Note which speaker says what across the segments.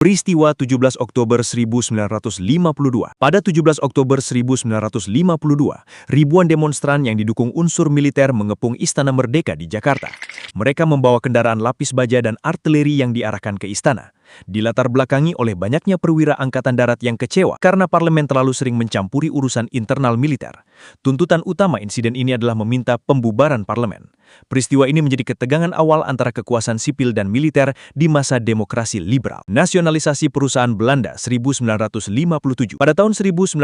Speaker 1: Peristiwa 17 Oktober 1952. Pada 17 Oktober 1952, ribuan demonstran yang didukung unsur militer mengepung Istana Merdeka di Jakarta. Mereka membawa kendaraan lapis baja dan artileri yang diarahkan ke istana. Dilatar belakangi oleh banyaknya perwira Angkatan Darat yang kecewa karena parlemen terlalu sering mencampuri urusan internal militer. Tuntutan utama insiden ini adalah meminta pembubaran parlemen. Peristiwa ini menjadi ketegangan awal antara kekuasaan sipil dan militer di masa demokrasi liberal. Nasionalisasi perusahaan Belanda 1957. Pada tahun 1957,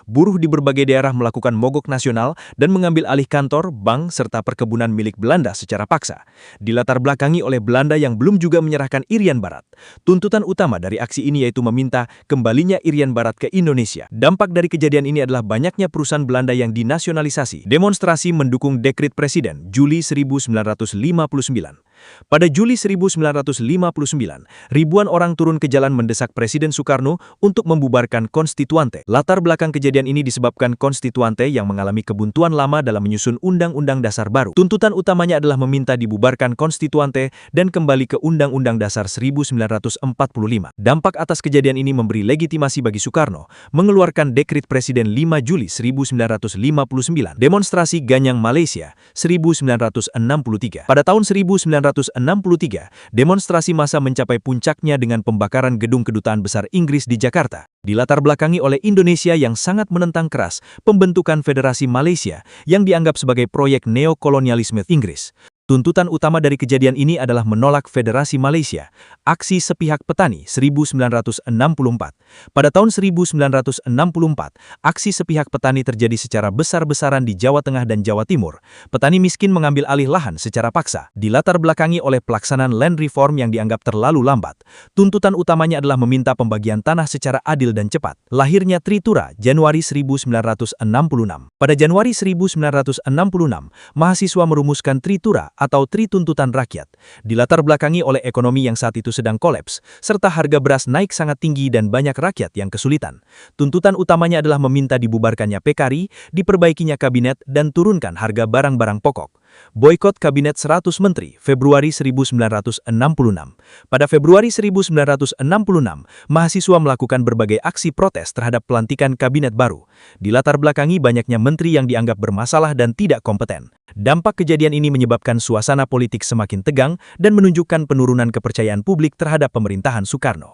Speaker 1: buruh di berbagai daerah melakukan mogok nasional dan mengambil alih kantor, bank, serta perkebunan milik Belanda secara paksa. Dilatar belakangi oleh Belanda yang belum juga menyerahkan Irian Barat. Tuntutan utama dari aksi ini yaitu meminta kembalinya Irian Barat ke Indonesia. Dampak dari kejadian ini adalah banyaknya perusahaan Belanda yang dinasionalisasi. Demonstrasi mendukung dekret Presiden Juli 1959. Pada Juli 1959, ribuan orang turun ke jalan mendesak Presiden Soekarno untuk membubarkan Konstituante. Latar belakang kejadian ini disebabkan Konstituante yang mengalami kebuntuan lama dalam menyusun Undang-Undang Dasar baru. Tuntutan utamanya adalah meminta dibubarkan Konstituante dan kembali ke Undang-Undang Dasar 1945. Dampak atas kejadian ini memberi legitimasi bagi Soekarno mengeluarkan dekret Presiden 5 Juli 1959. Demonstrasi Ganyang Malaysia 1963. Pada tahun 1963, demonstrasi massa mencapai puncaknya dengan pembakaran gedung kedutaan besar Inggris di Jakarta. Dilatar belakangi oleh Indonesia yang sangat menentang keras pembentukan Federasi Malaysia yang dianggap sebagai proyek neokolonialisme Inggris. Tuntutan utama dari kejadian ini adalah menolak Federasi Malaysia. Aksi sepihak petani 1964. Pada tahun 1964, aksi sepihak petani terjadi secara besar-besaran di Jawa Tengah dan Jawa Timur. Petani miskin mengambil alih lahan secara paksa, dilatar belakangi oleh pelaksanaan land reform yang dianggap terlalu lambat. Tuntutan utamanya adalah meminta pembagian tanah secara adil dan cepat. Lahirnya Tritura, Januari 1966. Pada Januari 1966, mahasiswa merumuskan Tritura atau Tri Tuntutan Rakyat, dilatar belakangi oleh ekonomi yang saat itu sedang kolaps, serta harga beras naik sangat tinggi dan banyak rakyat yang kesulitan. Tuntutan utamanya adalah meminta dibubarkannya PKRI, diperbaikinya kabinet, dan turunkan harga barang-barang pokok. Boykot Kabinet 100 Menteri, Februari 1966. Pada Februari 1966, mahasiswa melakukan berbagai aksi protes terhadap pelantikan kabinet baru. Dilatar belakangi banyaknya menteri yang dianggap bermasalah dan tidak kompeten. Dampak kejadian ini menyebabkan suasana politik semakin tegang dan menunjukkan penurunan kepercayaan publik terhadap pemerintahan Soekarno.